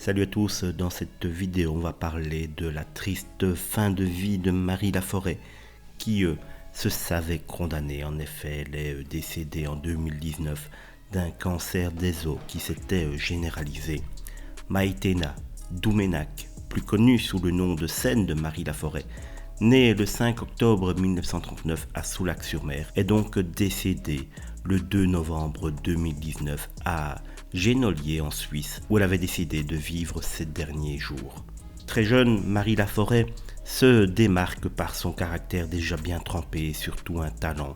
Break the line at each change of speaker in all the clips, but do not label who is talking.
Salut à tous, dans cette vidéo on va parler de la triste fin de vie de Marie Laforêt qui se savait condamnée. En effet, elle est décédée en 2019 d'un cancer des os qui s'était généralisé. Maïtena Doumenac, plus connue sous le nom de scène de Marie Laforêt, née le 5 octobre 1939 à Soulac-sur-Mer, est donc décédée le 2 novembre 2019 à Genolier en Suisse, où elle avait décidé de vivre ses derniers jours. Très jeune, Marie Laforêt se démarque par son caractère déjà bien trempé et surtout un talent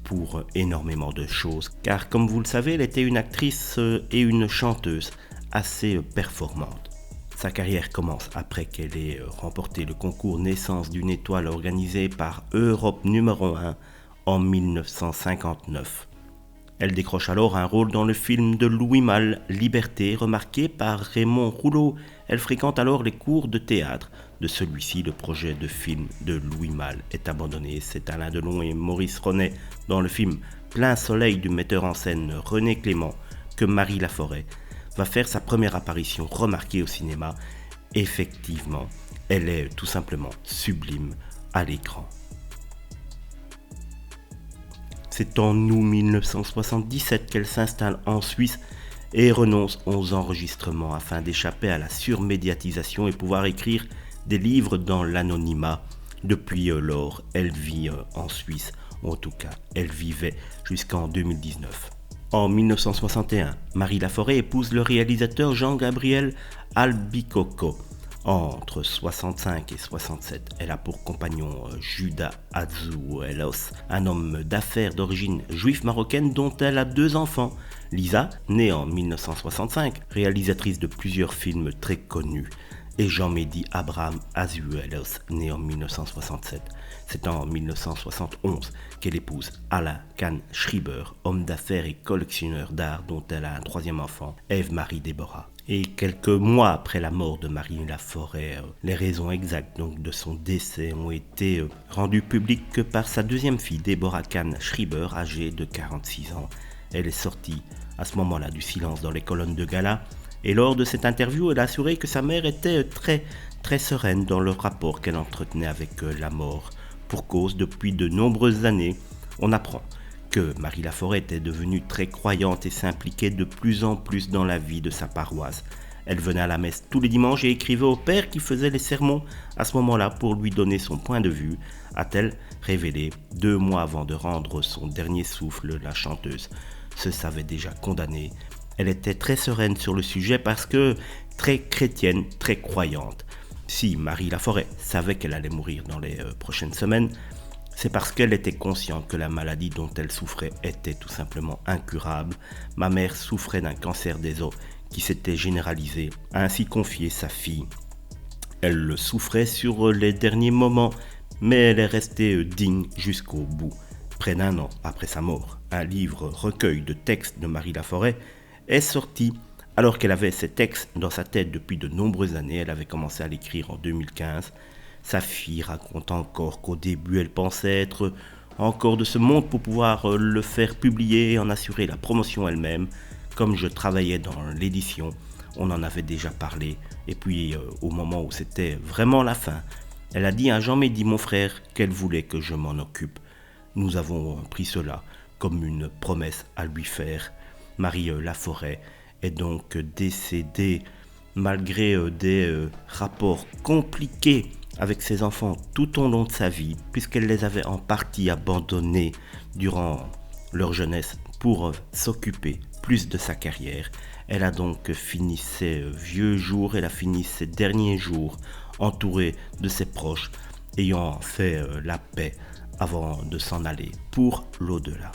pour énormément de choses, car comme vous le savez, elle était une actrice et une chanteuse assez performante. Sa carrière commence après qu'elle ait remporté le concours Naissance d'une étoile organisé par Europe numéro 1 en 1959. Elle décroche alors un rôle dans le film de Louis Malle, Liberté, remarqué par Raymond Rouleau. Elle fréquente alors les cours de théâtre de celui-ci. Le projet de film de Louis Malle est abandonné. C'est Alain Delon et Maurice Ronet dans le film Plein Soleil du metteur en scène René Clément que Marie Laforêt va faire sa première apparition remarquée au cinéma. Effectivement, elle est tout simplement sublime à l'écran. C'est en août 1977 qu'elle s'installe en Suisse et renonce aux enregistrements afin d'échapper à la surmédiatisation et pouvoir écrire des livres dans l'anonymat. Depuis lors, elle vit en Suisse, en tout cas, elle vivait jusqu'en 2019. En 1961, Marie Laforêt épouse le réalisateur Jean-Gabriel Albicocco. Entre 65 et 67, elle a pour compagnon Judas Azuelos, un homme d'affaires d'origine juive marocaine dont elle a 2 enfants. Lisa, née en 1965, réalisatrice de plusieurs films très connus, et Jean-Mehdi Abraham Azuelos, né en 1967. C'est en 1971 qu'elle épouse Alain Kahn Schreiber, homme d'affaires et collectionneur d'art dont elle a un 3e enfant, Ève-Marie Déborah. Et quelques mois après la mort de Marie Laforêt, les raisons exactes donc de son décès ont été rendues publiques par sa 2e fille, Déborah Kahn Schreiber, âgée de 46 ans. Elle est sortie à ce moment-là du silence dans les colonnes de gala. Et lors de cette interview, elle a assuré que sa mère était très sereine dans le rapport qu'elle entretenait avec la mort. Pour cause, depuis de nombreuses années, on apprend que Marie Laforêt était devenue très croyante et s'impliquait de plus en plus dans la vie de sa paroisse. Elle venait à la messe tous les dimanches et écrivait au père qui faisait les sermons à ce moment-là pour lui donner son point de vue, a-t-elle révélé 2 mois avant de rendre son dernier souffle. La chanteuse se savait déjà condamnée. Elle était très sereine sur le sujet parce que très chrétienne, très croyante. Si Marie Laforêt savait qu'elle allait mourir dans les prochaines semaines, c'est parce qu'elle était consciente que la maladie dont elle souffrait était tout simplement incurable. Ma mère souffrait d'un cancer des os qui s'était généralisé, a ainsi confié sa fille. Elle le souffrait sur les derniers moments, mais elle est restée digne jusqu'au bout. Près d'1 an après sa mort, un livre recueil de textes de Marie Laforêt est sorti. Alors qu'elle avait ces textes dans sa tête depuis de nombreuses années, elle avait commencé à l'écrire en 2015. Sa fille raconte encore qu'au début, elle pensait être encore de ce monde pour pouvoir le faire publier et en assurer la promotion elle-même. Comme je travaillais dans l'édition, on en avait déjà parlé. Et puis, au moment où c'était vraiment la fin, elle a dit à Jean-Mehdi, mon frère, qu'elle voulait que je m'en occupe. Nous avons pris cela comme une promesse à lui faire. Marie Laforêt est donc décédée malgré des rapports compliqués avec ses enfants tout au long de sa vie, puisqu'elle les avait en partie abandonnés durant leur jeunesse pour s'occuper plus de sa carrière. Elle a donc fini ses vieux jours, elle a fini ses derniers jours entourée de ses proches, ayant fait la paix avant de s'en aller pour l'au-delà.